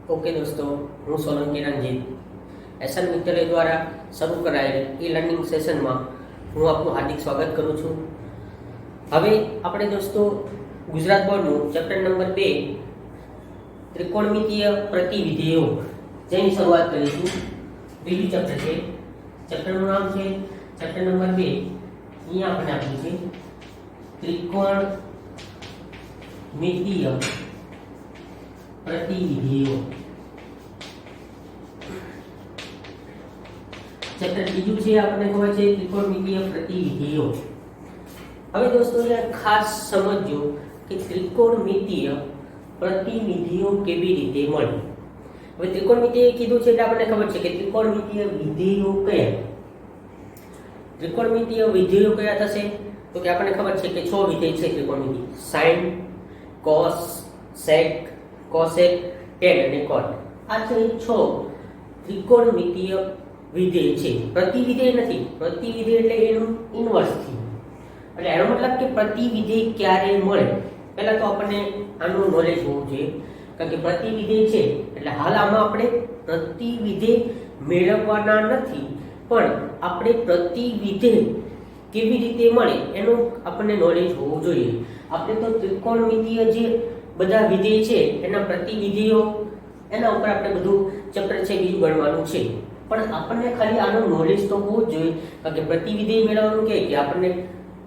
Okay दोस्तों, हूँ Solanki Ranjit SN विद्यालय द्वारा શરૂ કરાયેલ ઈ લર્નિંગ સેશનમાં હું આપનું હાર્દિક સ્વાગત કરું છું। હવે આપણે દોસ્તો ગુજરાત બોર્ડનું ચેપ્ટર નંબર 2 ત્રિકોણમિતીય પ્રતિવિધેયો જેની શરૂઆત કરીશું। બીજું ચેપ્ટર છે, ચેપ્ટરનું નામ છે ચેપ્ટર નંબર 2। અહીંયા આપણે આપ્યું છે ત્રિકોણમિતીય પ્રતિવિધેયો। ચેપ્ટર બીજું છે આપણને ખબર છે ત્રિકોણમિતીય પ્રતિવિધેયો। હવે દોસ્તો યાર ખાસ સમજો કે ત્રિકોણમિતીય પ્રતિવિધેયો કેવી રીતે મળે। હવે ત્રિકોણમિતીય કીધું છે એટલે આપણને ખબર છે કે ત્રિકોણમિતીય વિધેયો કયા। ત્રિકોણમિતીય વિધેયો કયા થશે તો કે આપણને ખબર છે કે 6 વિધેય છે ત્રિકોણમિતીય: sin, cos, sec, cosec, tan અને cot। આ છે 6 ત્રિકોણમિતીય વિધેય છે। પ્રતિવિધેય નથી, પ્રતિવિધેય એટલે એનું ઇન્વર્સ થી, એટલે એનો મતલબ કે પ્રતિવિધેય ક્યારે મળે પહેલા તો આપણને આનું નોલેજ હોવું જોઈએ। કારણ કે પ્રતિવિધેય છે એટલે હાલ આમાં આપણે પ્રતિવિધેય મેળવવાના નથી, પણ આપણે પ્રતિવિધેય કેવી રીતે મળે એનું આપણને નોલેજ હોવું જોઈએ। આપણે તો ત્રિકોણમિતીય જે બધા વિધેય છે એના પ્રતિવિધેયો એના ઉપર આપણે બધું ચેપ્ટર છે બીજું ગણવાનું છે, પણ આપણને ખાલી આનો નોલેજ તો હોવું જ જોઈએ। કારણ કે પ્રતિવિધેય મેળવવાનું કે આપણને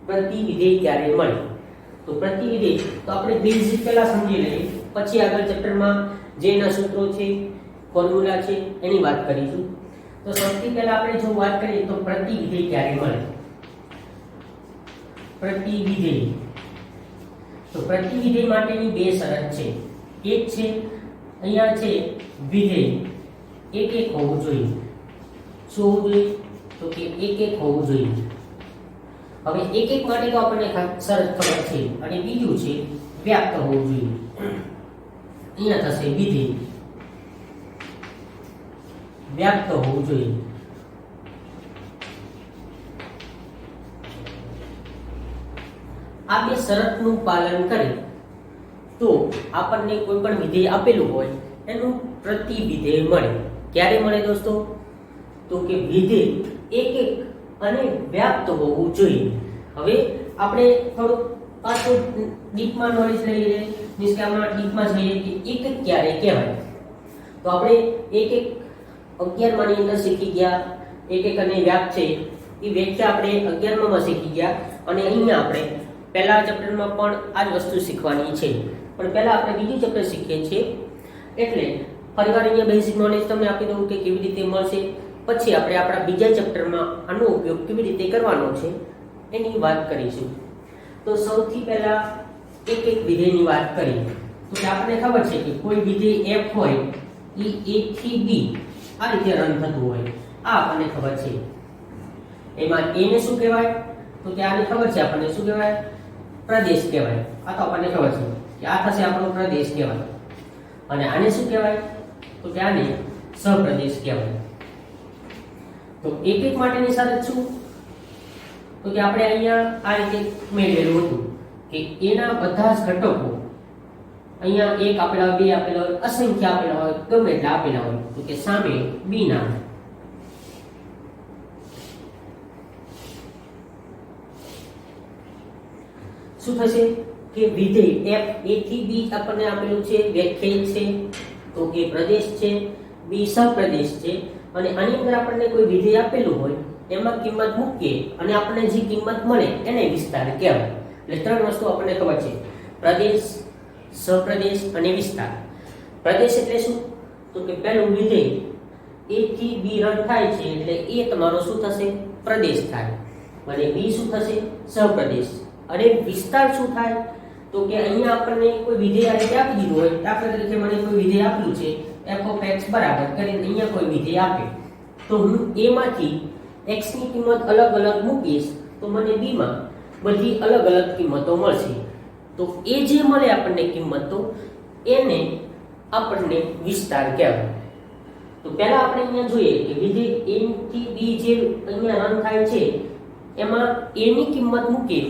પ્રતિવિધેય ક્યારે મળે તો પ્રતિવિધેય તો આપણે બેઝિક પહેલા સમજી લઈએ, પછી આગળ ચેપ્ટરમાં જે એના સૂત્રો છે, ફોર્મ્યુલા છે એની વાત કરીશું। તો સૌથી પહેલા આપણે જો વાત કરીએ તો પ્રતિવિધેય ક્યારે મળે। પ્રતિવિધેય તો પ્રતિવિધેય માટેની બે શરત છે। એક છે અહીંયા છે વિધેય એક એક હોવું જોઈએ। શું હોવું જોઈએ તો કે એક એક હોવું જોઈએ। હવે એક એક માટે તો આપણને શરત ખબર છે, અને બીજું છે વ્યાપ્ત હોવું જોઈએ। અહીંયા થશે વિધેય વ્યાપ્ત હોવું જોઈએ। આ બે શરતનું પાલન કરે તો આપણને કોઈ પણ વિધેય આપેલું હોય એનું પ્રતિવિધેય મળે। ક્યારે મળે દોસ્તો તો કે વિધેય એક એક અને વ્યાપ્ત હોવું જોઈએ। હવે આપણે થોડું પાછું ડીપમાં નોલેજ લઈ લઈએ, મીન્સ કે આમાં ડીપમાં જોઈએ કે એક એક ક્યારે કહેવાય। તો આપણે એક એક 11 માની અંદર શીખી ગયા, એક એક અને વ્યાપ્ત છે એ વ્યાખ્યા આપણે 11 માં શીખી ગયા, અને અહીંયા આપણે પહેલા ચેપ્ટરમાં પણ આ જ વસ્તુ શીખવાની છે, પણ પહેલા આપણે બીજું ચેપ્ટર શીખીએ છીએ। એટલે ફરીવાર અહીંયા બેઝિક નોલેજ તમને આપી દઉં કે કેવી રીતે મળશે, પછી આપણે આપણા બીજા ચેપ્ટરમાં આનો ઉપયોગ કેવી રીતે કરવાનો છે એની વાત કરીશું। તો સૌથી પહેલા એક એક વિધેયની વાત કરીએ તો કે આપણને ખબર છે કે કોઈ વિધેય f હોય એ a થી b આ રીતે રન થતું હોય, આ આપણને ખબર છે। એમાં a ને શું કહેવાય તો કે આને ખબર છે આપણને શું કહેવાય, પ્રદેશ કહેવાય। આ તો આપણને ખબર છે કે આ થશે આપણો પ્રદેશ કહેવાય, અને આને શું કહેવાય તો કે આને સહપ્રદેશ કહેવાય। તો એક એક માટેની શરત શું તો કે આપણે અહીંયા આ રીતે મેળવેલું હતું કે એના બધા જ ઘટકો અહીંયા એક આપેલા હોય, બે આપેલા હોય, અસંખ્ય આપેલા હોય, ગમે એટલા આપેલા હોય તો કે સામે b ના શું થશે કે વિધેય f a થી b આપણને આપેલું છે, વ્યાખ્યાયિત છે તો કે પ્રદેશ છે, b સહપ્રદેશ છે, અને આની અંદર આપણને કોઈ વિધેય આપેલું હોય એમાં કિંમત મૂકીએ અને આપણને જે કિંમત મળે એને વિસ્તાર કહેવાય। એટલે ત્રણ વસ્તુ આપણને ખબર છે: પ્રદેશ, સહપ્રદેશ અને વિસ્તાર। પ્રદેશ એટલે શું તો કે પહેલું વિધેય a થી b રન થાય છે એટલે a તમારો શું થશે પ્રદેશ થાય, અને b શું થશે સહપ્રદેશ, અને વિસ્તાર શું થાય તો કે અહીંયા આપણને કોઈ વિધેય આ રીતે આપી દીધું હોય, દાખલા તરીકે મને કોઈ વિધેય આપ્યું છે f of x બરાબર કરીને અહીંયા કોઈ વિધેય આપે તો હું a માંથી x ની કિંમત અલગ અલગ મૂકીશ તો મને b માં બધી અલગ અલગ કિંમતો મળશે। તો એ જે મળે આપણને કિંમતો એને આપણને વિસ્તાર કહેવાય। તો પહેલા આપણે અહીંયા જોઈએ કે વિધેય a થી b જે અહીંયા રન થાય છે એમાં a ની કિંમત મૂકીએ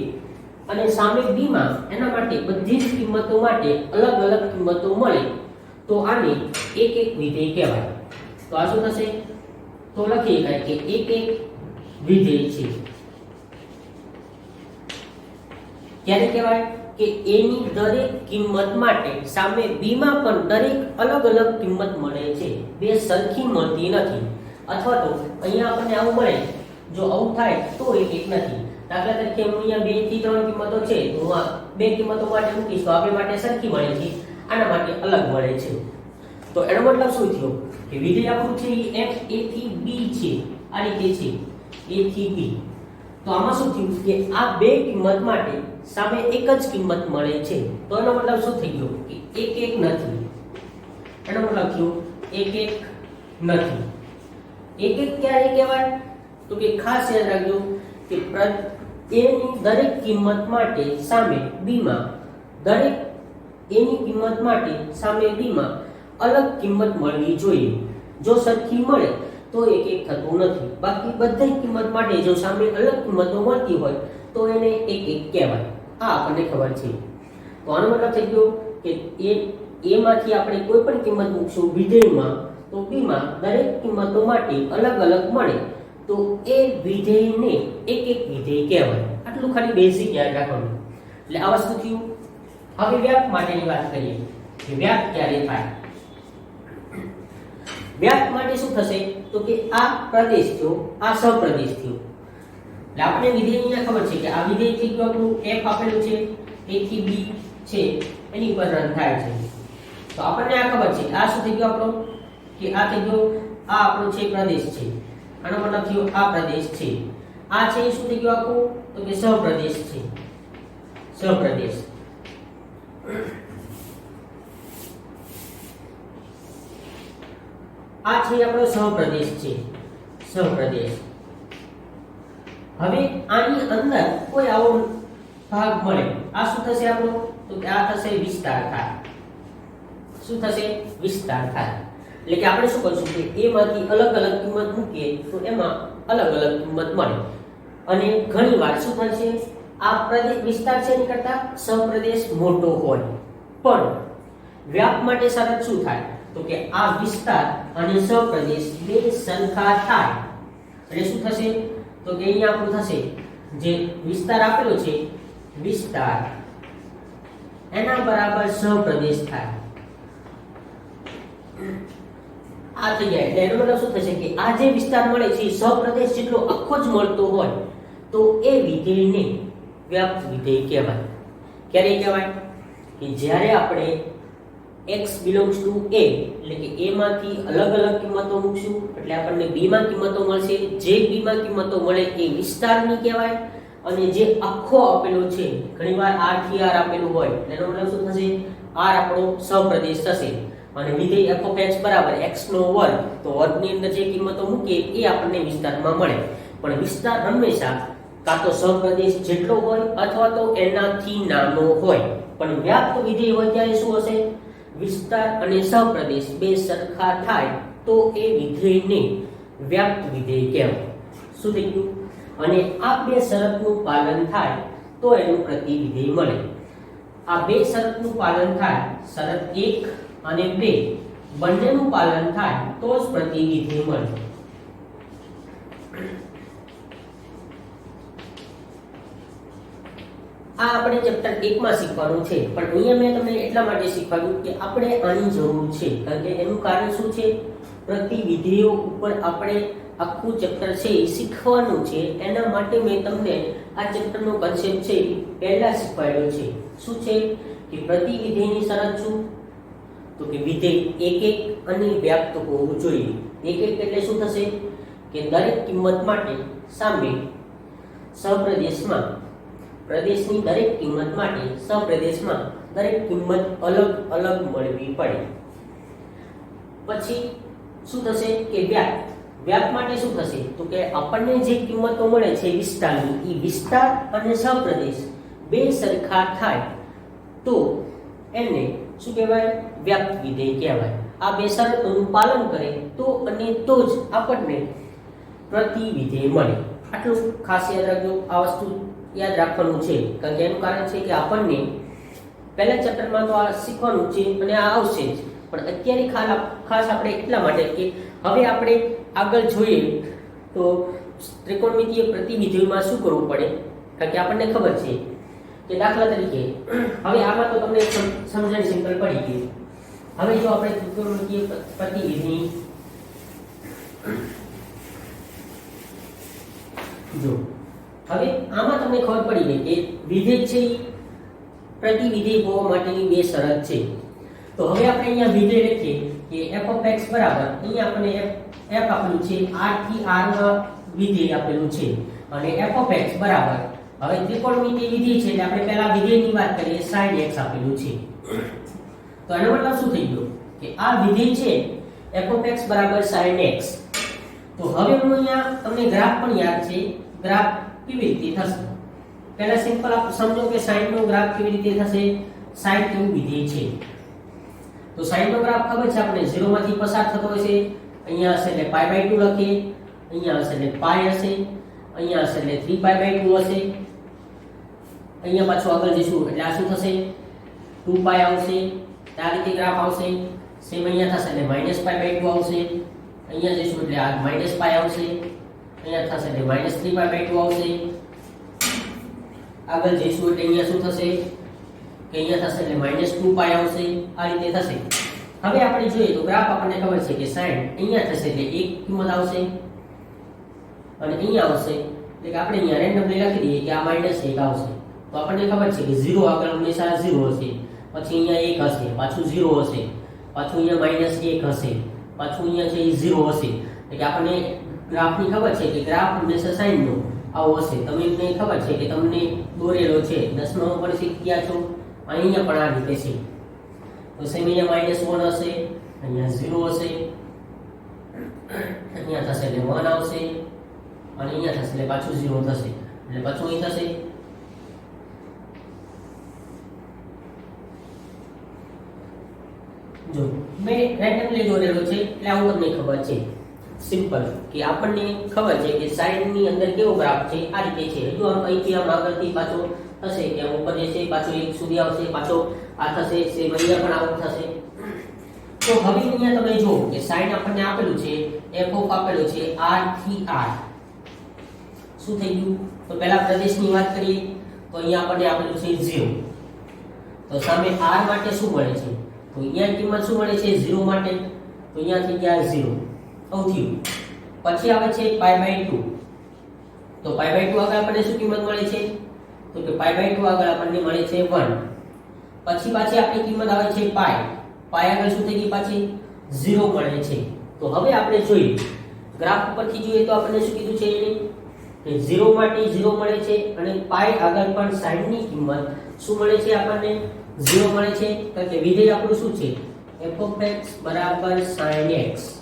અને સામે b માં એના માટે બધી જ કિંમતો માટે અલગ અલગ કિંમતો મળે તો આને એક એક વિધેય કહેવાય. તો આ શું થશે? તો લખી શકાય કે એક એક વિધેય છે. ક્યારે કહેવાય? કે a ની દરેક કિંમત માટે સામે b માં પણ દરેક અલગ અલગ કિંમત મળે છે, બે સરખી મળતી નથી. અથવા તો અહીંયા આપણને આવું મળે, જો આવું થાય તો એક એક નથી. દાખલા તરીકે હું અહીંયા 2 થી 3 કિંમતો છે, તો હું આ બે કિંમતો માટે મૂકીશ તો આપણી માટે સરખી મળે છે, આના માટે અલગ મળે છે. તો એનો મતલબ શું થયો? કે વિધેય આપણું છે એ f a થી b છે, આ રીતે છે a થી b. તો આમાં શું થયું કે આ બે કિંમત માટે સામે એક જ કિંમત મળે છે. તો એનો મતલબ શું થઈ ગયો? કે એક એક નથી. એનો મતલબ થયો એક એક નથી. એક એક ક્યારે કહેવાય? તો કે ખાસ યાદ રાખજો કે a ની દરેક કિંમત માટે સામે b માં દરેક a ની કિંમત માટે સામે b માં અલગ કિંમત મળવી જોઈએ. જો સરખી મળે તો એક એક થતું નથી. બાકી બધી કિંમત માટે જો સામે અલગ કિંમતો મળતી હોય તો એને એક એક કહેવાય. આ આપણને ખબર છે. તો આનો મતલબ થઈ ગયો કે a માંથી આપણે કોઈ પણ કિંમત મૂકશું વિધેયમાં, તો b માં દરેક કિંમતો માટે અલગ અલગ મળે તો એ વિધેયને એક એક વિધેય કહેવાય. આટલું ખાલી બેઝિક યાદ રાખવાનું. એટલે આ વસ્તુ થયું. હવે વ્યાપ માટેની વાત કરીએ કે વ્યાપ ક્યારે થાય. વ્યાપ માટે શું થશે? તો કે આ પ્રદેશ થયો, આ સહપ્રદેશ થયો. એટલે આપણે વિધેય અહીંયા ખબર છે કે આ વિધેય થી જો આપણું f આપેલું છે a થી b છે, એની ઉપર રન થાય છે. તો આપણને આ ખબર છે આ શું થઈ ગયો આપણો? કે આ થઈ ગયો, આ આપણો છે પ્રદેશ છે. આનો મતલબ થયો આ પ્રદેશ છે. આ છે શું થઈ ગયો આખું? તો કે સહપ્રદેશ છે. સહપ્રદેશ. આ છે આપણો સહપ્રદેશ છે. સહપ્રદેશ. હવે આની અંદર કોઈ આવો ભાગ મળે, આ શું થશે આપણો? તો કે આ થશે વિસ્તાર થાય. શું થશે? વિસ્તાર થાય. એટલે કે આપણે શું કરશું કે a માંથી અલગ અલગ કિંમત મૂકીએ તો એમાં અલગ અલગ કિંમત મળે. અને ઘણીવાર શું થાય છે? આ પ્રદેશ વિસ્તાર છે એની કરતા સહપ્રદેશ મોટો હોય. પણ વ્યાપ માટે શરત શું થાય? તો કે આ વિસ્તાર અને સહપ્રદેશ બે સરખા થાય. એટલે શું થશે? તો કે અહીંયા આપણું થશે જે વિસ્તાર આપેલો છે, વિસ્તાર એના બરાબર સહપ્રદેશ થાય. આ થઈ જાય. એટલે એનો મતલબ શું થશે કે આ જે વિસ્તાર મળે છે સહપ્રદેશ જેટલો આખો જ મળતો હોય તો એ વિધેયને વ્યાપ વિધેય કહેવાય. ક્યારે કહેવાય? કે જ્યારે આપણે x belongs to a એટલે કે a માંથી અલગ અલગ કિંમતો મૂકશું એટલે આપણને b માં કિંમતો મળશે. જે b માં કિંમતો મળે એ વિસ્તારની કહેવાય. અને જે આખો આપેલો છે, ઘણીવાર r થી r આપેલું હોય, એનો મતલબ શું થશે? r આપણો સહપ્રદેશ થશે. અને વિધેય f(x) બરાબર x નો વર્ગ, તો વર્ગની અંદર જે કિંમતો મૂકીએ એ આપણને વિસ્તારમાં મળે. પણ વિસ્તાર હંમેશા કાં તો સહપ્રદેશ જેટલો હોય અથવા તો એનાથી નાનો હોય. પણ વ્યાપ્ત વિધેય હોય ત્યારે શું હશે? વિસ્તાર અને સહપ્રદેશ બે સરખા થાય તો એ વિધેયને વ્યાપ્ત વિધેય કહેવાય. શું થઈ ગયું? અને આ બે શરતનું પાલન થાય તો એનું પ્રતિવિધેય મળે. આ બે શરતનું પાલન થાય, શરત 1 અને 2 બંનેનું પાલન થાય તો જ પ્રતિવિધેય મળે. આ આપણે ચેપ્ટર 1 માં શીખવાનું છે, પણ અહીંયા મેં તમને એટલા માટે શીખવાડ્યું કે આપણે આની જરૂર છે. કારણ કે એનું કારણ શું છે? પ્રતિવિધેયો ઉપર આપણે આખું ચેપ્ટર છે એ શીખવાનું છે. એના માટે મેં તમને આ ચેપ્ટરનો કન્સેપ્ટ છે પહેલા શીખવાડ્યો છે. શું છે? કે પ્રતિવિધેયની શરત શું? તો કે વિધેય એક એક અને વ્યાપ્ત હોવું જોઈએ. એક એક એટલે શું થશે? કે દરેક કિંમત માટે સામે સહપ્રદેશમાં પ્રદેશની દરેક કિંમત માટે સહપ્રદેશમાં દરેક કિંમત અલગ અલગ મળવી પડે. પછી શું થશે? કે વ્યાપ. વ્યાપ માટે શું થશે? તો કે આપણને જે કિંમતો મળે છે વિસ્તારની, એ વિસ્તાર અને સહપ્રદેશ બે સરખા થાય તો એને શું કહેવાય? વ્યાપ્ત વિધેય કહેવાય. આ બે શરતોનું પાલન કરે તો અને તો જ આપણને પ્રતિવિધેય મળે. આટલું ખાસ યાદ રાખજો. આ વસ્તુ યાદ રાખવાનું છે. કારણ કે એનું કારણ છે કે આપણને પહેલા ચેપ્ટરમાં તો આ શીખવાનું છે અને આ આવશે જ. પણ અત્યારે ખાસ આપણે એટલા માટે કે હવે આપણે આગળ જોઈએ તો ત્રિકોણમિતિય પ્રતિવિધિમાં શું કરવું પડે, કારણ કે આપણને ખબર છે કે દાખલા તરીકે હવે આમાં તો તમને સમજણ સિમ્પલ પડી ગઈ. હવે જો આપણે ત્રિકોણમિતિય પ્રતિવિધિ જો હવે આમાં તમને ખબર પડી ગઈ કે વિધેય છે પ્રતિવિધેય હોવા માટેની બે શરત છે. તો હવે આપણે અહીંયા વિધેય લખીએ કે f(x) બરાબર અહીંયા આપણને f આપેલું છે, r થી r માં વિધેય આપેલું છે અને f(x) બરાબર હવે ત્રિકોણમિતિય વિધેય છે એટલે આપણે પહેલા વિધેયની વાત કરીએ, sin x આપેલું છે. તો આનો મતલબ શું થઈ ગયો કે આ વિધેય છે f(x) બરાબર sin x. તો હવે હું અહીંયા તમને ગ્રાફ પણ યાદ છે, ગ્રાફ કેવી રીતે થશે પહેલા સિમ્પલ આપ સમજો કે sin નો ગ્રાફ કેવી રીતે થશે. sin કેવું વિધેય છે તો sin નો ગ્રાફ ખબર છે આપણે 0 માંથી પસાર થતો હશે, અહીંયા હશે એટલે π/2 લખીએ, અહીંયા હશે એટલે π હશે, અહીંયા હશે એટલે 3π/2 હશે, અહીંયા પાછું આગળ જઈશું એટલે આ શું થશે 2π આવશે, આ રીતે ગ્રાફ આવશે. સેમ અહીંયા થશે એટલે -π/2 આવશે, અહીંયા જઈશું એટલે આ -π આવશે, અહીંયા થશે એટલે -3π/2 આવશે. આગળ જઈશું એટલે અહીંયા શું થશે કે અહીંયા થશે એટલે -2π આવશે, આ રીતે થશે. હવે આપણે જોઈએ તો ગ્રાફ આપણને ખબર છે કે sin અહીંયા થશે એટલે એક કિંમત આવશે અને અહીંયા આવશે એટલે કે આપણે અહીંયા રેન્ડમલી લખી દઈએ કે આ -1 આવશે. તો આપણને ખબર છે કે 0 આગળ હંમેશા 0 હશે, પછી અહીંયા 1 હશે, પાછું 0 હશે, પાછું અહીંયા -1 હશે, પાછું અહીંયા છે 0 હશે. એટલે કે આપણને ગ્રાફની ખબર છે કે ગ્રાફ હંમેશા sin નો આવો હશે. તમને ખબર છે કે તમને દોરેલો છે 10મા પર શીખ્યા છો, અહીંયા પણ આ રીતે છે. તો સેમ અહીંયા -1 હશે, અહીંયા 0 હશે, અહીંયા થશે એટલે 1 આવશે અને અહીંયા થશે એટલે પાછું 0 થશે એટલે પાછું અહીં થશે. જો મેં રેન્ડમલી દોરેલો છે એટલે આવું તમને ખબર છે સિમ્પલ કે આપણને ખબર છે કે sin ની અંદર કેવો ગ્રાફ છે આ રીતે છે. જો આમ અહીંથી આમ આગળથી પાછો થશે કે આમ ઉપર જશે, પાછો 1 સુધી આવશે, પાછો આ થશે, સેમ અહીંયા પણ આવું થશે. તો હવે અહીંયા તમે જો કે sin આપણને આપેલું છે f આપેલું છે r થી r. શું થઈ ગયું તો પહેલા પ્રદેશની વાત કરીએ તો અહીંયા આપણને આપેલું છે 0. તો સામે r માટે શું મળે છે તો અહીંયા કિંમત શું મળે છે 0 માટે, તો અહીંયા થઈ ગયા 0 થયું. પછી આવે છે π/2. તો π/2 આગળ આપણને શું કિંમત મળે છે તો કે π/2 આગળ આપણને મળે છે 1. પછી પાછી આપણી કિંમત આવે છે π આગળ શું થઈ ગઈ પાછી 0 મળે છે. તો હવે આપણે જોઈએ ગ્રાફ ઉપરથી જોઈએ તો આપણને શું કીધું છે એને કે 0 માટે 0 મળે છે અને π આગળ પણ sin ની કિંમત શું મળે છે આપણને 0 મળે છે, કારણ કે વિધેય આપણું શું છે f(x) બરાબર sin x.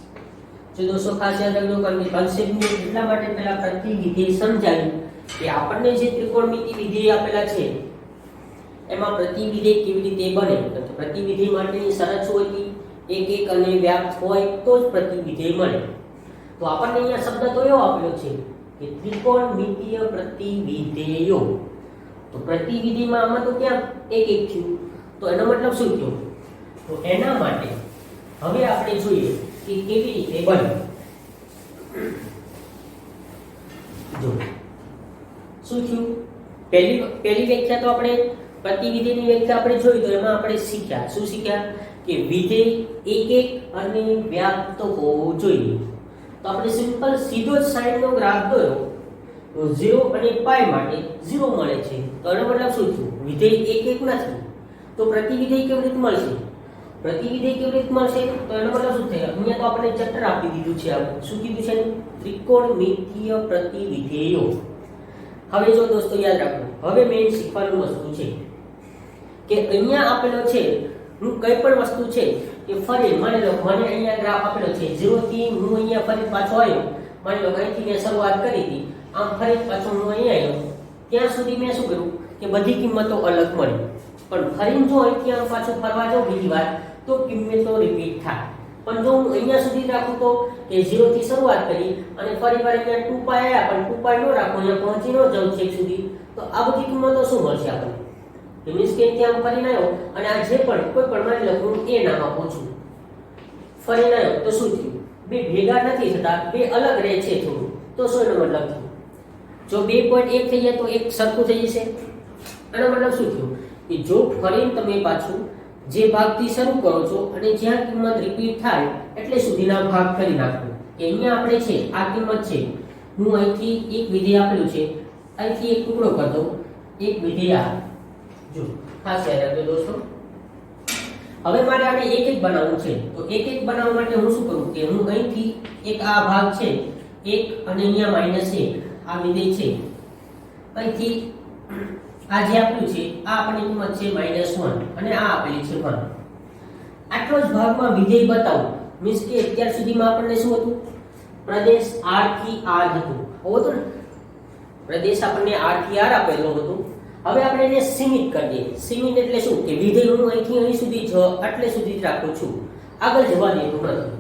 જો દોસ્તો ખાસ યાદ રાખજો, કારણ કે કન્સેપ્ટને એટલા માટે પહેલા પ્રતિવિધેય સમજાવ્યું કે આપણને જે ત્રિકોણમિતિ વિધેય આપેલા છે એમાં પ્રતિવિધેય કેવી રીતે બને. તો પ્રતિવિધેય માટેની શરત શું હતી એક અને વ્યાપ્ત હોય તો જ પ્રતિવિધેય મળે. તો આપણને અહીંયા શબ્દ તો એવો આપેલો છે કે ત્રિકોણમિતિય પ્રતિવિધેયો. તો પ્રતિવિધિમાં આમાં તો ક્યાં એક થયું, તો એનો મતલબ શું થયો તો એના માટે હવે આપણે જોઈએ કે કેવી રીતે બને. જો શું થયું પહેલી વ્યાખ્યા તો આપણે પ્રતિવિધેયની વ્યાખ્યા આપણે જોઈ તો એમાં આપણે શીખ્યા શું શીખ્યા કે વિધેય એક અને વ્યાપ્ત હોવો જોઈએ. તો આપણે સિમ્પલ સીધો જ sin નો ગ્રાફ દોર્યો તો 0 અને π માટે 0 મળે છે. તો એનો મતલબ શું થયું વિધેય એક નથી, તો પ્રતિવિધેય કેવી રીતે મળશે પ્રતિવિધેય કેવી રીતે મળશે તો એનો મતલબ શું થાય અહીંયા તો આપણે ચેપ્ટર આપી દીધું છે. શું કીધું છે ત્રિકોણમિતિય પ્રતિવિધેયો. હવે જો દોસ્તો યાદ રાખો હવે મેઈન શીખવાનું વસ્તુ છે કે અહીંયા આપેલો છે હું કઈ પણ વસ્તુ છે કે ફરી માની લો મને અહીંયા ગ્રાફ આપેલો છે 0 થી હું અહીંયા ફરી પાછો આવ્યો, માની લો અહીંથી મેં શરૂઆત કરી હતી, આમ ફરી પાછો હું અહીંયા આવ્યો, ત્યાં સુધી મેં શું કર્યું કે બધી કિંમતો અલગ મળી. પણ ફરી જો અહીંથી આમ પાછો ફરવા જાઉં બીજી વાર તો કિંમતો રિપીટ થાય. પણ જો હું અહીંયા સુધી રાખું તો કે 0 થી શરૂઆત કરી અને ફરી વાર અહીંયા 2π આવ્યા પણ 2π નો રાખો, અહીંયા પહોંચી ન જાઉં છેક સુધી, તો આ બધી કિંમતો શું મળશે આપણને મીન્સ કે ત્યાં ફરીને આવ્યો અને આ જે પણ કોઈ પણ માની લો હું એ નામ આપું છું ફરીને આવ્યો તો શું થયું? બે ભેગા નથી થતા, બે અલગ રહે છે થોડું, તો શું એનો મતલબ થયો? જો 2.1 થઈ જાય તો એક સરખું થઈ જશે. આનો મતલબ શું થયો? કે જો ફરીને તમે પાછું જે ભાગથી શરૂ કરો છો અને જ્યાં કિંમત રિપીટ થાય એટલે સુધીના ભાગ કરી નાખો. કે અહીંયા આપણે છે આ કિંમત છે, હું અહીંથી એક વિધેય આપેલું છે, અહીંથી એક ટુકડો કરી દઉં, એક વિધેય આ જો ખાસ યાદ રાખજો દોસ્તો. હવે મારે આને એક એક બનાવવું છે, તો એક એક બનાવવા માટે હું શું કરું કે હું અહીંથી એક આ ભાગ છે 1 અને અહીંયા -1 આ વિધેય છે, અહીંથી આ જે આપ્યું છે આ આપણી કિંમત છે -1 અને આ આપેલી છે 1. આટલો જ ભાગમાં વિધેય બતાવું, મીન્સ કે અત્યાર સુધીમાં આપણને શું હતું? પ્રદેશ R થી R હતું, હોતો ને? પ્રદેશ આપણને R થી R આપેલો હતો. હવે આપણે એને સીમિત કરી દઈએ. સીમિત એટલે શું? કે વિધેય હું અહીંથી અહીં સુધી આટલે સુધી જ રાખું છું, આગળ જવા દેતો નથી.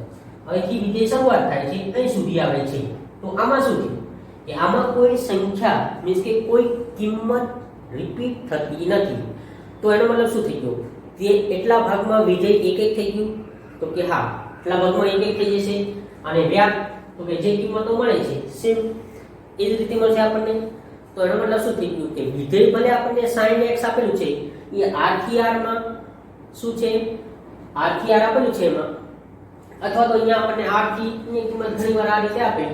અહીંથી વિધેય શરૂઆત થાય છે, અહીં સુધી આવે છે. તો આમાં શું થયું? કે આમાં કોઈ સંખ્યા મીન્સ કે કોઈ કિંમત રિપીટ થતી નથી. તો એનો મતલબ શું થઈ ગયો? તે એટલા ભાગમાં વિધેય એક એક થઈ ગયું. તો કે હા, એટલા ભાગમાં એક એક થઈ જશે. અને વ્યાપ તો કે જે કિંમતો મળે છે સેમ એ જ રીતે મળશે આપણને. તો એનો મતલબ શું થઈ ગયું? કે વિધેય ભલે આપણને sin x આપેલું છે, એ r થી r માં શું છે? r થી r આપેલું છે એમાં, અથવા તો અહીંયા આપણને r થી ની કિંમત ઘણીવાર આ રીતે આપે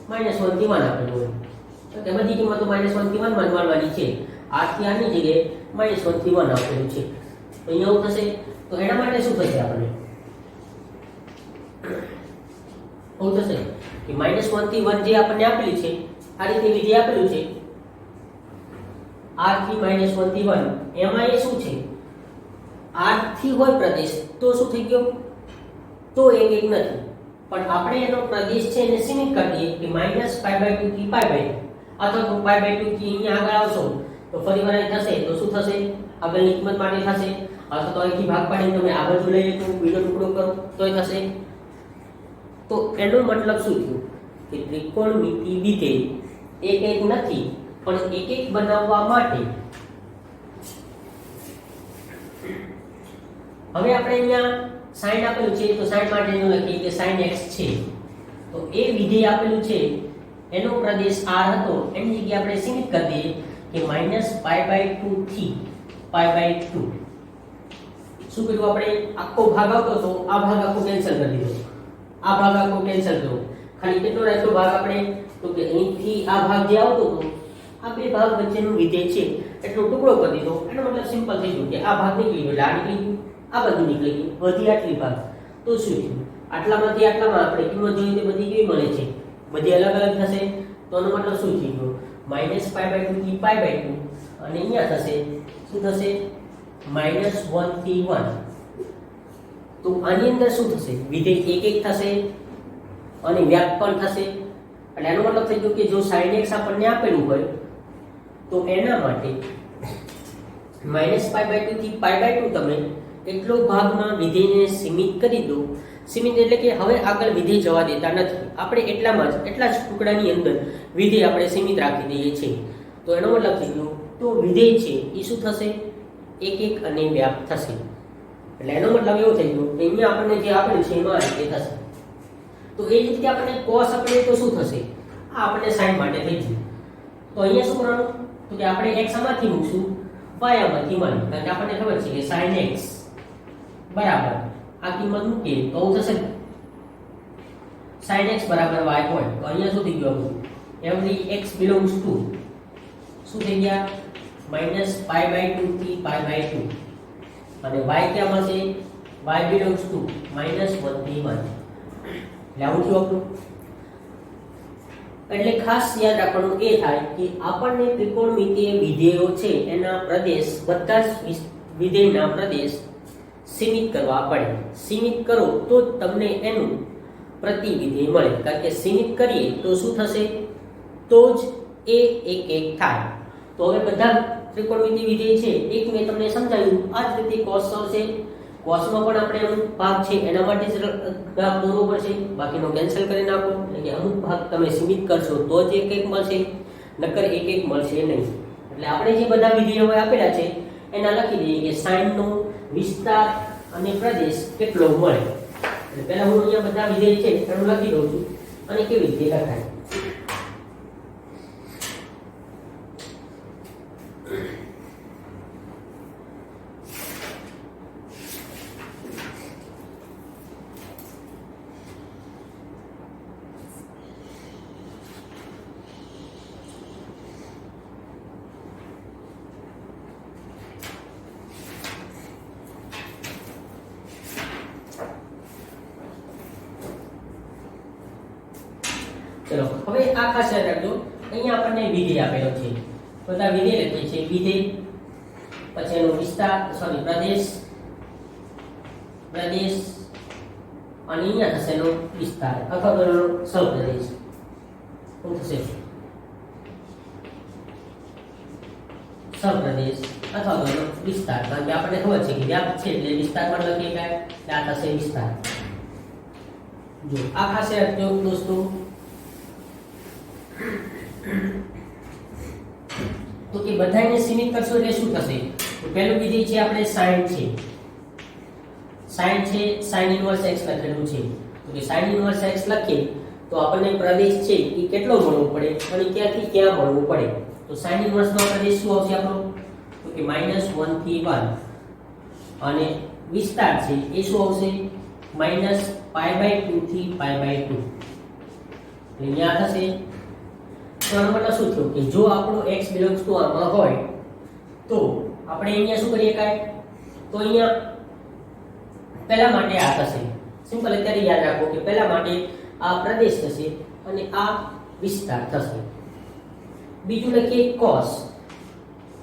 -1 થી 1 આપેલું હોય, તો તે બધી કિંમતો -1 થી 1 માનવાની છે. r થી r ની જગ્યાએ -1 થી 1 આપેલું છે. તો અહીંયા શું થશે? તો એના માટે શું થશે? આપણે શું થશે કે -1 થી 1 જે આપણને આપેલી છે આ રીતે વિધેય આપેલું છે r થી -1 થી 1, એમાં એ શું છે? r થી હોય પ્રદેશ તો શું થઈ ગયો? તો એક એક નથી, પણ આપણે એનો પ્રદેશ છે એને સીમિત કરી દઈએ કે -π/2 થી π/2, અથવા તો π/2 થી અહીંયા આગળ આવશો તો ફરી વાર અહીં થશે તો શું થશે? આગળની કિંમત માટે થશે. અથવા તો અહીંથી ભાગ પાડીને તમે આ બાજુ લઈ લો, બીજો ટુકડો કરો તોય થશે. તો એનો મતલબ શું થયું? કે ત્રિકોણમિતિ વિધેય એક એક નથી, પણ એક એક બનાવવા માટે હવે આપણે અહીંયા sin આપેલું છે, તો sin માટે શું લખીએ કે sin x છે. તો એ વિધેય આપેલું છે એનો પ્રદેશ r હતો, એની જગ્યાએ આપણે સીમિત કરી દઈએ કે -π/2 થી π/2. શું કર્યું આપણે? આખો ભાગ આવતો તો આ ભાગ આખો કેન્સલ કરી દીધો, આ ભાગ આખો કેન્સલ કર્યો. ખાલી કેટલો રાખ્યો ભાગ આપણે? તો કે અહીંથી આ ભાગ જે આવતો હતો આ બે ભાગ વચ્ચેનું વિધેય છે એટલો ટુકડો કરી દીધો. એનો મતલબ સિમ્પલ થઈ ગયું કે આ ભાગ નીકળી ગયો એટલે આ નીકળી ગયું, આ બધું નીકળી ગયું, વધી આટલી ભાગ. તો શું થયું? આટલામાંથી આટલામાં આપણે કિંમત જોઈએ તો બધી કેવી મળે છે? બધી અલગ અલગ થશે. તો એનો મતલબ શું થઈ ગયો? -π/2 થી π/2, અને અહીંયા થશે શું થશે? -1 થી 1. તો આની અંદર શું થશે? વિધેય એક એક થશે અને વ્યાપ પણ થશે. એટલે એનો મતલબ થઈ ગયો કે જો sin x આપણને આપેલું હોય તો એના માટે -π/2 થી π/2 તમે એટલો ભાગમાં વિધેયને સીમિત કરી દો. સીમિત એટલે કે હવે આગળ વિધેય જવા દેતા નથી, આપણે એટલામાં જ એટલા જ ટુકડાની અંદર વિધેય આપણે સીમિત રાખી દઈએ છીએ. તો એનો મતલબ થઈ ગયો તો વિધેય છે એ શું થશે? એક એક અને વ્યાપ થશે. એટલે એનો મતલબ એવો થઈ ગયો કે અહીંયા આપણને જે આપેલું છે એમાં આ રીતે થશે. તો એ જ રીતે આપણને cos આપે તો શું થશે? આ આપણને sin માટે થઈ ગયું. તો અહીંયા શું કરવાનું? તો કે આપણે x આમાંથી મૂકશું, y આમાંથી મળે, કારણ કે આપણને ખબર છે કે sin x બરાબર આ કિંમત મૂકીએ તો થશે sin x બરાબર y હોય. તો અહીંયા શું થઈ ગયું? every x belongs to શું થઈ ગયા? -π/2 થી π/2, અને y ક્યાં મળશે? y belongs to -1 થી 1. એટલે આવું થયું આપણું. એટલે ખાસ યાદ રાખવાનું એ થાય કે આપણને ત્રિકોણમિતિય વિધેયો છે એના પ્રદેશ, બધા જ વિધેયના પ્રદેશ સીમિત કરવા પડે. સીમિત કરો તો જ તમને એનું પ્રતિવિધેય મળે, કારણ કે સીમિત કરીએ તો શું થશે? તો જ એ એક એક થાય. તો હવે બધા ત્રિકોણમિતિ વિધેય છે એક મેં તમને સમજાવ્યું. આ જ રીતે cos આવશે. cosમાં પણ આપણે અમુક ભાગ છે એના માટે જ ગ્રાફ દોરવો પડશે, બાકીનો કેન્સલ કરી નાખો. એટલે કે અમુક ભાગ તમે સીમિત કરશો તો જ એક એક મળશે, નકર એક એક મળશે નહીં. એટલે આપણે જે બધા વિધેયો આપેલા છે એના લખી દઈએ કે sin નો વિસ્તાર અને પ્રદેશ કેટલો મળે. પહેલા હું અહીંયા બધા વિધેય છે એનું લખી દઉં છું અને કેવી રીતે લખાય. ચલો હવે આ ખાસ યાદ રાખજો, અહીંયા આપણને વિધેય આપેલો છે. બધા વિધેય લખીએ છીએ, વિધેય પછી એનો વિસ્તાર પ્રદેશ અને અહીંયા થશે એનો વિસ્તાર અથવા તો એનો સહપ્રદેશ. શું થશે? સહપ્રદેશ અથવા તો એનો વિસ્તાર. કારણ કે આપણને ખબર છે કે વ્યાપ્ત છે એટલે વિસ્તારમાં લખીએ કાય આ થશે વિસ્તાર. જો આ ખાસ યાદ રાખજો દોસ્તો. તો કે બધાને સીમિત કરશો એટલે શું થશે? તો પહેલું વિધેય છે આપણે sin છે. sin છે sin ઇન્વર્સ x લખેલું છે. તો કે sin ઇન્વર્સ x લખીએ તો આપણને પ્રદેશ છે એ કેટલો મળવો પડે અને ક્યાંથી ક્યાં મળવું પડે. તો sin ઇન્વર્સ નો પ્રદેશ શું આવશે આપણો? તો કે -1 થી 1 અને વિસ્તાર છે એ શું આવશે? -π/2 થી π/2. અહીંયા થશે. તો આનો મતલબ શું થયું કે જો આપણો x બિલોંગ્સ ટુ આમાં હોય તો આપણે અહીંયા શું કરીએ કાય? તો અહીંયા પહેલા માટે આ થશે. સિમ્પલ અત્યારે યાદ રાખો કે પહેલા માટે આ પ્રદેશ થશે અને આ વિસ્તાર થશે. બીજું લખીએ cos.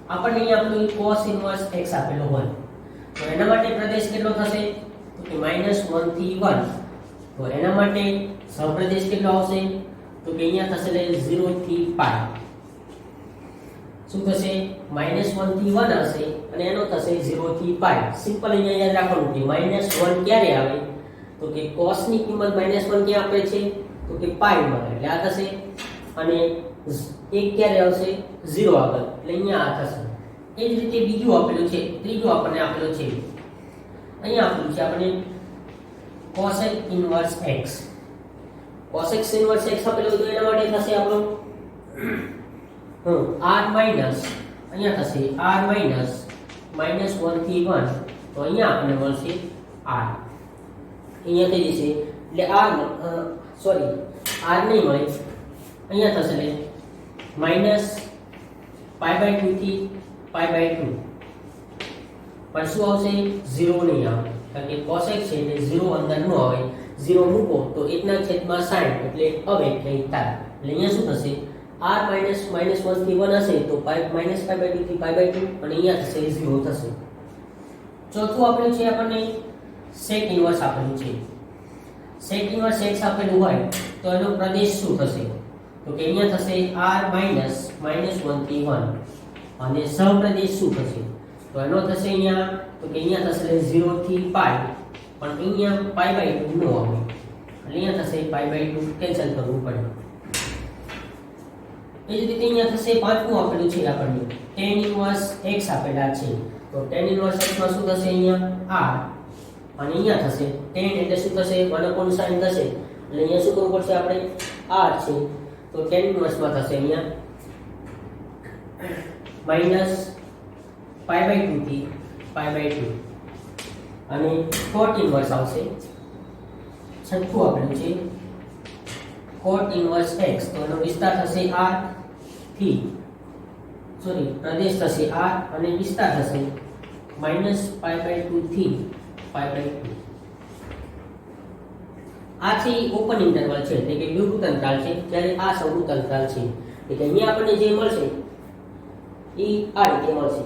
આપણને અહીંયા આપણું cos ઇન્વર્સ x આપેલો હોય તો એના માટે પ્રદેશ કેટલો થશે? તો કે -1 થી 1. તો એના માટે સહપ્રદેશ કેટલો આવશે? તો કે અહીંયા થશે 0 થી π. શું થશે? -1 થી 1 હશે અને એનો થશે 0 થી π. સિમ્પલ અહીંયા યાદ રાખવાનું કે -1 ક્યારે આવે? તો કે cos ની કિંમત -1 ક્યાં આપે છે? તો કે π માં. એટલે આ થશે અને 1 ક્યારે આવશે? 0 આગળ. એટલે અહીંયા આ થશે. એ જ રીતે બીજું આપેલું છે, ત્રીજું આપણને આપેલું છે. અહીંયા આપેલું છે આપણે cosec inverse x. cosec inverse x આપેલું તો એના માટે થશે આપણો r માઈનસ અહીંયા થશે r માઈનસ -1 થી 1. તો અહીંયા આપણને મળશે r. અહીંયા થઈ જશે એટલે r નહીં મળે. અહીંયા થશે -π/2 થી π/2. પણ શું આવશે? 0 નહીં આવે કારણ કે cosec છે એટલે 0 અંદર ન આવે. 0 મૂકો તો 1/60 એટલે અવૈકલ્પિકતા. એટલે અહીંયા શું થશે? r -1 થી 1 હશે તો -π/2 થી π/2 અને અહીંયા થશે 0 થશે. ચોથું આપેલું છે આપણને sec ઇન્વર્સ આપેલું છે. sec ઇન્વર્સ x આપેલું હોય તો એનો પ્રદેશ શું થશે? તો કે અહીંયા થશે r -1 થી 1 અને સહપ્રદેશ શું થશે? તો એનો થશે અહીંયા તો કે અહીંયા થશે 0 થી π. પણ અહીંયા π/2 નો આવે એટલે અહીંયા થશે π/2 કેન્સલ કરવું પડે. એ જ રીતે અહીંયા થશે પાંચમું આપેલું છે આપણને tan ઇન્વર્સ x આપેલા છે. તો tan ઇન્વર્સ x માં શું થશે? અહીંયા r અને અહીંયા થશે tan એટલે શું થશે? 1/sin થશે. એટલે અહીંયા શું કરવું પડશે આપણે? r છે તો tan ઇન્વર્સ માં થશે અહીંયા -π/2 થી π/2 અને cot ઇન્વર્સ આવશે. છઠ્ઠું આપેલું છે cot ઇન્વર્સ x. તો એનો વિસ્તાર થશે r થી પ્રદેશ થશે r અને વિસ્તાર થશે -π/2 થી π/2. આ છે ઓપન ઇન્ટરવલ છે એટલે કે વિવૃત અંતરાલ છે, જ્યારે આ સંવૃત અંતરાલ છે. એટલે અહીંયા આપણને જે મળશે એ આ રીતે મળશે.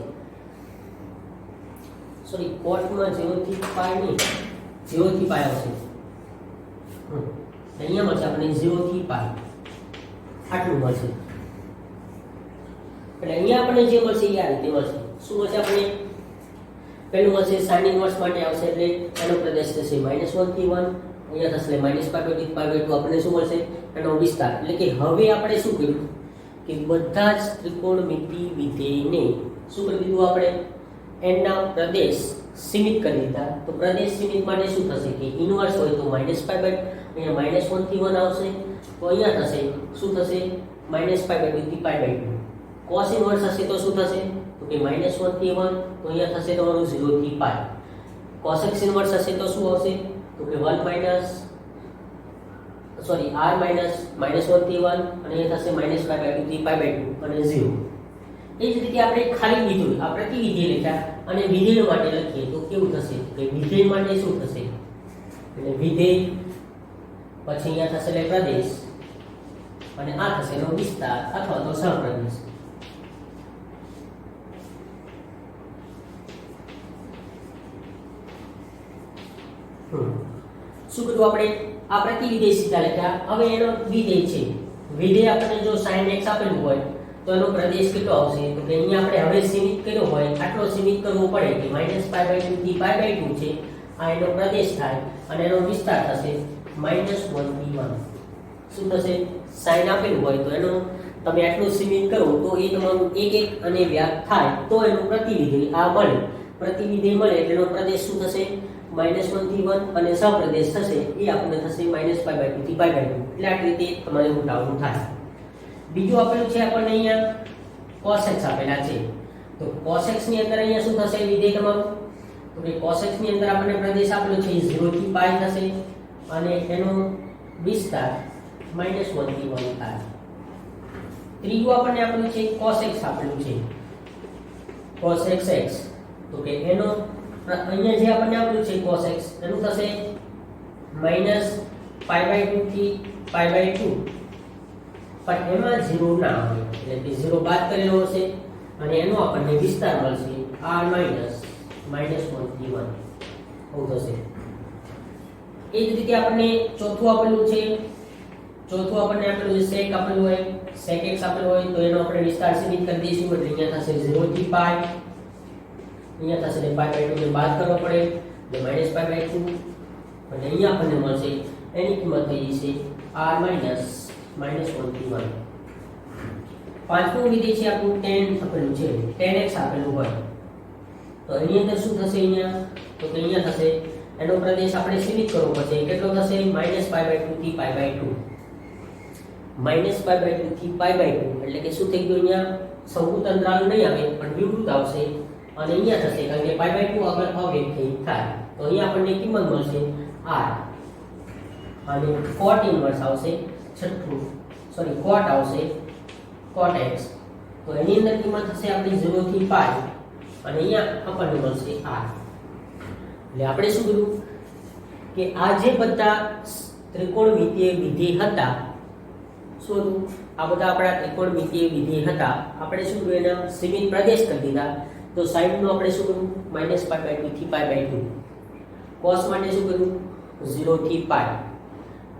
કોટમાં 0 થી π નહીં, 0 થી π આવશે. અહીંયા મળશે આપણને 0 થી π આટલું મળશે. એટલે અહીંયા આપણને જે મળશે એ આ રીતે મળશે. શું મળશે આપણને? પહેલું મળશે sin ઇન્વર્સ માટે આવશે એટલે એનો પ્રદેશ થશે -1 થી 1. અહીંયા થશે -π/2 થી π/2. આપણને શું મળશે? એનો વિસ્તાર. એટલે કે હવે આપણે શું કર્યું કે બધા જ ત્રિકોણમિતિ વિધેયને શું કરી દીધું આપણે? એના પ્રદેશ સીમિત કરી દીધા તો પ્રદેશ સીમિત માટે શું થશે કે ઇનવર્સ હોય તો -π/2 અહીંયા -1 થી 1 આવશે તો અહીંયા થશે શું થશે -π/2 થી π/2 cos ઇનવર્સ હશે તો શું થશે તો કે -1 થી 1 તો અહીંયા થશે તમારું 0 થી π cos x ઇનવર્સ હશે તો શું આવશે તો કે 1 માઈનસ સોરી r માઈનસ -1 થી 1 અને એ થશે -π/2 થી π/2 અને 0 એ જ રીતે આપણે ખાલી લીધું આ પ્રતિવિધેય લખ્યા અને વિધેય માટે લખીએ તો કેવું થશે કે વિધેય માટે શું થશે એટલે વિધેય પછી અહીંયા થશે એટલે પ્રદેશ અને આ થશે એનો વિસ્તાર અથવા તો સહપ્રદેશ શું કીધું આપણે આ પ્રતિવિધેય સીધા લખ્યા હવે એનો વિધેય છે વિધેય આપણને જો sin x આપેલું હોય તો એનો પ્રદેશ કેટલો આવશે તો કે અહીંયા આપણે હવે સીમિત કર્યો હોય આટલો સીમિત કરવો પડે કે -π/2 થી π/2 છે આ એનો પ્રદેશ થાય અને એનો વિસ્તાર થશે -1 થી 1 શું થશે sin આપેલું હોય તો એનો તમે આટલું સીમિત કરો તો એ તમારું એક અને વ્યાપ થાય તો એનું પ્રતિવિધેય આ મળે પ્રતિવિધેય મળે એટલે એનો પ્રદેશ શું થશે -1 થી 1 અને સહપ્રદેશ થશે એ આપણને થશે -π/2 થી π/2 એટલે આ રીતે તમારે ઉલટાવવું થાય બીજું આપેલું છે આપણને અહીંયા cos x આપેલા છે તો cos x ની અંદર અહીંયા શું થશે વિધેય તમારું તો કે cos x ની અંદર આપણને પ્રદેશ આપેલો છે 0 થી π થશે અને એનો વિસ્તાર -1 થી 1 થાય ત્રીજું આપણને આપેલું છે cos x આપેલું છે cos x તો કે એનો અહીંયા જે આપણને આપેલું છે cos x એનું થશે -π/2 થી π/2 પણ એમાં 0 ના આવે એટલે કે 0 બાદ કરેલો હશે અને એનો આપણને વિસ્તાર મળશે r -1 થી 1 આવું થશે એ જ રીતે આપણને ચોથું આપેલું છે આપેલું છે sec આપેલું હોય sec x આપેલું હોય તો એનો આપણે વિસ્તાર સીમિત કરી દઈશું એટલે અહીંયા થશે 0 થી π અહીંયા થશે એટલે π/2 ને બાદ કરવો પડે એટલે -π/2 અને અહીંયા આપણને મળશે એની કિંમત થઈ જશે r -1 થી 1 પાંચમું વિધેય છે આપણું tan આપેલું છે tan x આપેલું હોય તો એની અંદર શું થશે અહીંયા તો કે અહીંયા થશે એનો પ્રદેશ આપણે સીમિત કરવો પડશે કેટલો થશે -π/2 થી π/2 -π/2 થી π/2 એટલે કે શું થઈ ગયું અહીંયા સંકુત અંતરાલ નહીં આવે પણ વિવૃત આવશે અને અહીંયા થશે કારણ કે π/2 આગળ અવ્યક્ત થાય તો અહીંયા આપણને કિંમત મળશે r અને cot ઇન્વર્સ આવશે છઠ્ઠું સોરી cot આવશે cot x તો એની અંદર કિંમત થશે આપણી 0 થી π અને અહીંયા આપણને મળશે r એટલે આપણે શું કર્યું કે આ જે બધા ત્રિકોણમિતિય વિધેય હતા શું હતું આ બધા આપણા ત્રિકોણમિતિય વિધેય હતા આપણે શું કર્યું એના સીમિત પ્રદેશ કરી દીધા તો sin નું આપણે શું કર્યું -π/2 થી π/2 cos માટે શું કર્યું 0 થી π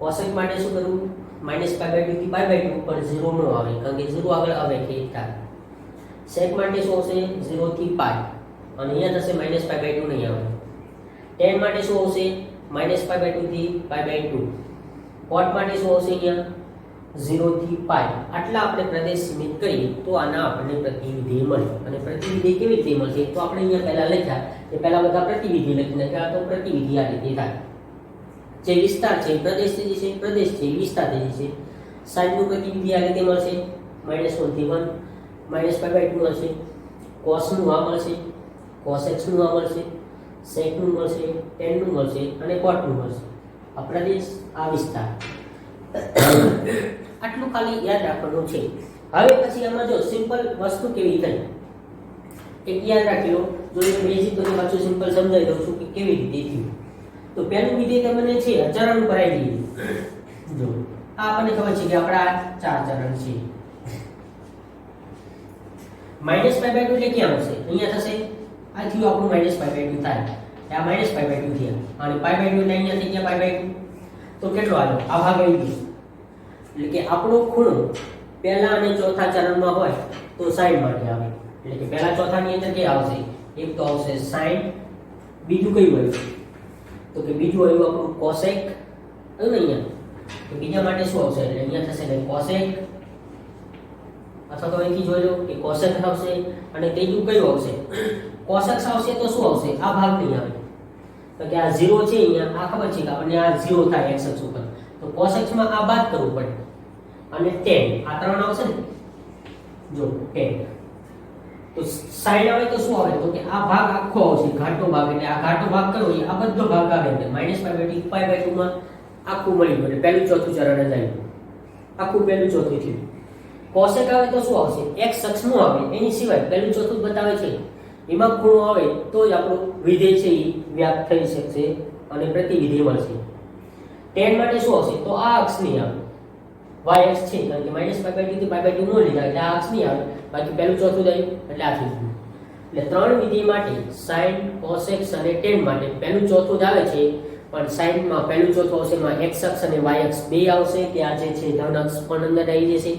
cosec માટે શું કર્યું -π/2 થી π/2 પણ 0 નો આવે કારણ કે 0 આગળ આવે કે થાય sec માટે શું આવશે 0 થી π અને અહીંયા થશે -π/2 નહીં આવે tan માટે શું આવશે -π/2 થી π/2 cot માટે શું આવશે અહીંયા 0 થી π આટલા આપણે પ્રદેશ સીમિત કરીએ તો આના આપણને પ્રતિવિધેય મળે અને પ્રતિવિધેય કેવી રીતે મળશે તો આપણે અહીંયા પહેલા લખ્યા કે પહેલા બધા પ્રતિવિધેય લખીને આ તો પ્રતિવિધેય આ રીતે થાય જે વિસ્તાર છે પ્રદેશ થઈ જશે પ્રદેશ છે વિસ્તાર થઈ જશે sin નું પ્રતિવિધેય આ રીતે મળશે -1 થી 1 -π/2 મળશે cos નું આ મળશે cos x નું આ મળશે sec નું મળશે tan નું મળશે અને cot નું મળશે આ પ્રદેશ આ વિસ્તાર આટલું ખાલી યાદ રાખવાનું છે હવે પછી આમાં જો સિમ્પલ વસ્તુ કેવી થઈ એક યાદ રાખી લો જો એ બેઝિક તો પાછું સિમ્પલ સમજાવી દઉં છું કે કેવી રીતે થયું તો પહેલું વિધેય તમને છે અચરણ ભરાઈ દીધું જો આ આપણને ખબર છે કે આપણા ચાર ચરણ છે -π/2 એટલે ક્યાં આવશે અહીંયા થશે આ થયું આપણું -π/2 થાય આ -π/2 થયા અને π/2 એટલે અહીંયા થઈ ગયા π/2 તો કેટલો આવ્યો આ ભાગ આવી ગયો એટલે કે આપણો ખૂણો પહેલા અને ચોથા ચરણમાં હોય તો sin માટે આવે એટલે કે પહેલા ચોથાની અંદર કે આવશે એક તો આવશે sin બીજું કયું હોય તો કે બીજું આવ્યું આપણું cosec આવ્યું ને અહીંયા તો બીજા માટે શું આવશે એટલે અહીંયા થશે ને cosec અથવા તો અહીંથી જોઈ લો કે cosec આવશે અને ત્રીજું કયું આવશે cos x આવશે તો શું આવશે? આ ભાગ નહીં આવે, તો કે આ 0 છે અહીંયા, આ ખબર છે કે આપણને આ 0 થાય x અક્ષ ઉપર, તો cos x માં આ બાદ કરવું પડે, અને tan આ 3 આવશે ને, જો tan, તો sin આવે તો શું આવે? તો કે આ ભાગ આખો આવશે, ઘાટો ભાગ, એટલે આ ઘાટો ભાગ કયો છે? આ બધો ભાગ આવે, એટલે -π/2 માં આખું મળી ગયું, એટલે પહેલું ચોથું ચરણ જ આવ્યું, આખું પહેલું ચોથું થયું. cos x આવે તો શું આવશે? x અક્ષનું આવે, એની સિવાય પહેલું ચોથું બતાવે છે એમાં ખૂણો આવે તો જ આપણું વિધેય છે એ વ્યાપ્ત થઈ શકશે અને પ્રતિવિધેય મળશે. tan માટે શું આવશે? તો આ અક્ષ નહીં આવે, y અક્ષ છે, કારણ કે -π/2 થી π/2 નો લીધા એટલે આ અક્ષ નહીં આવે, બાકી પહેલું ચોથું જ આવ્યું એટલે આ થઈ ગયું. એટલે ત્રણ વિધેય માટે sin, cos x અને tan માટે પહેલું ચોથું જ આવે છે, પણ sin માં પહેલું ચોથું આવશે, એમાં x અક્ષ અને y અક્ષ બે આવશે, ત્યાં જે છે ધન અક્ષ પણ અંદર આવી જશે.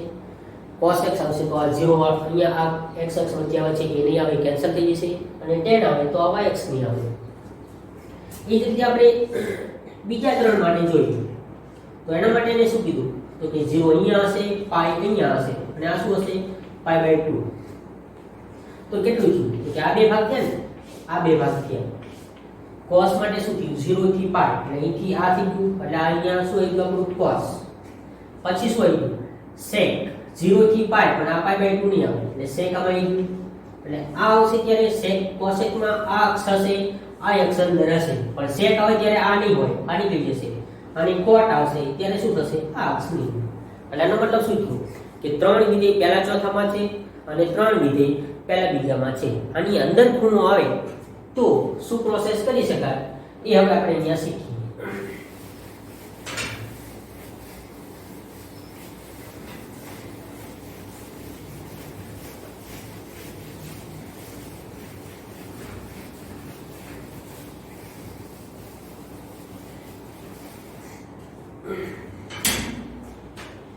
cos x આવશે તો આ 0 અહીંયા આ x અક્ષ વચ્ચે આવે છે એ નહીં આવે, કેન્સલ થઈ જશે, અને tan આવે તો આ y અક્ષ નહીં આવે. એ જ રીતે આપણે બીજા ત્રણ માટે જોઈએ, તો એના માટે એને શું કીધું? તો કે 0 અહીંયા હશે, π અહીંયા હશે, અને આ શું હશે? π/2. તો કેટલું થયું? તો કે આ બે ભાગ થયા ને, આ બે ભાગ થયા. cos માટે શું થયું? 0 થી π, એટલે અહીંથી આ થઈ ગયું, એટલે આ અહીંયા શું આવી ગયું આપણું cos. પછી શું આવી ગયું? sec 0 થી π, પણ આ π/2 નહીં આવે, એટલે sec આમાં આવી ગયું. એટલે આ આવશે ત્યારે sec, cos x માં આ અક્ષ હશે, આ અક્ષ અંદર હશે, પણ sec આવે ત્યારે આ નહીં હોય, આ નીકળી જશે, અને cot આવશે ત્યારે શું થશે? આ અક્ષ નહીં. એટલે આનો મતલબ શું થયું? કે ત્રણ વિધેય પહેલા ચોથામાં છે અને ત્રણ વિધેય પહેલા બીજામાં છે. આની અંદર ખૂણો આવે તો શું પ્રોસેસ કરી શકાય એ હવે આપણે અહીંયા શીખીએ.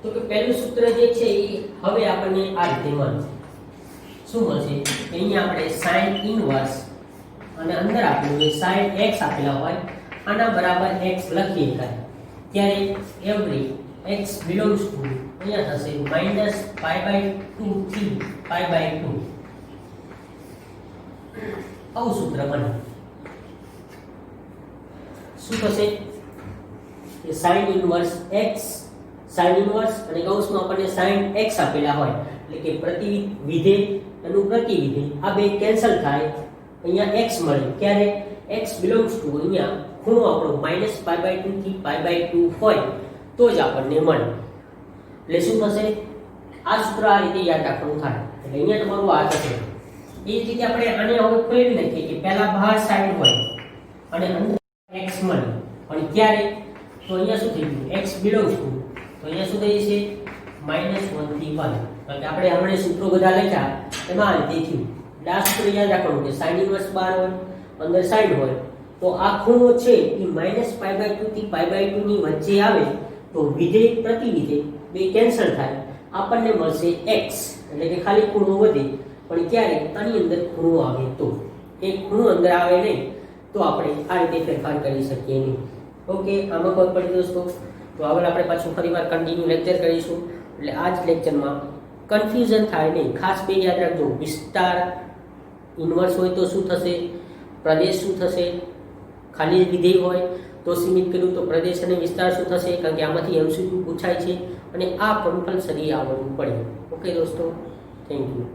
તો કે પહેલું સૂત્ર જે છે એ હવે આપણને આ રીતે મળશે. શું મળશે? અહીંયા આપણે sin ઇનવર્સ અને અંદર આપેલું છે sin x આપેલા હોય, આના બરાબર x લખીએ ત્યારે એવરી x belongs to અહીંયા થશે -π/2 થી π/2. આવું સૂત્ર બને. શું થશે? કે sin inverse x, sin inverse અને કૌંસમાં આપણને sin x આપેલા હોય, એટલે કે પ્રતિવિધેય એનું પ્રતિવિધેય આ બે કેન્સલ થાય, અહીંયા x મળે. ક્યારે? x belongs to અહીંયા ખૂણો આપણો -π/2 થી π/2 હોય તો જ આપણને મળે. એટલે શું થશે? આ સૂત્ર આ રીતે યાદ રાખવાનું થાય. એટલે અહીંયા તમારું આ થશે. એ જ રીતે આપણે આને હવે ખોલી નાખીએ કે પહેલા બહાર sin હોય અને અંદર x મળે, પણ ક્યારે? તો અહીંયા શું થઈ ગયું? x belongs to, તો અહીંયા શું થઈ જશે? -1 થી 1, કારણ કે આપણે હમણાં સૂત્રો બધા લખ્યા એમાં આ રીતે થયું. એટલે આ સૂત્ર યાદ રાખવાનું કે sin ઇનવર્સ બહાર હોય, અંદર sin હોય, તો આ ખૂણો છે એ -π/2 થી π/2 ની વચ્ચે આવે તો વિધેય પ્રતિવિધેય બે કેન્સલ થાય, આપણને મળશે x, એટલે કે ખાલી ખૂણો વધે. પણ ક્યારે? આની અંદર ખૂણો આવે તો. એક ખૂણો અંદર આવે નહીં તો આપણે આ રીતે ફેરફાર કરી શકીએ નહીં. ઓકે, આમાં ખબર પડી દોસ્તો? તો આગળ આપણે પાછું ફરીવાર કન્ટિન્યુ લેક્ચર કરીશું. એટલે આ જ લેક્ચરમાં કન્ફ્યુઝન થાય નહીં. ખાસ બે યાદ રાખજો, વિસ્તાર ઇન્વર્સ હોય તો શું થશે, પ્રદેશ શું થશે, ખાલી વિધેય હોય તો સીમિત કર્યું તો પ્રદેશ અને વિસ્તાર શું થશે, કારણ કે આમાંથી MCQ પૂછાય છે અને આ કમ્પલસરી આવડવું પડે. ઓકે દોસ્તો, થેન્ક યુ.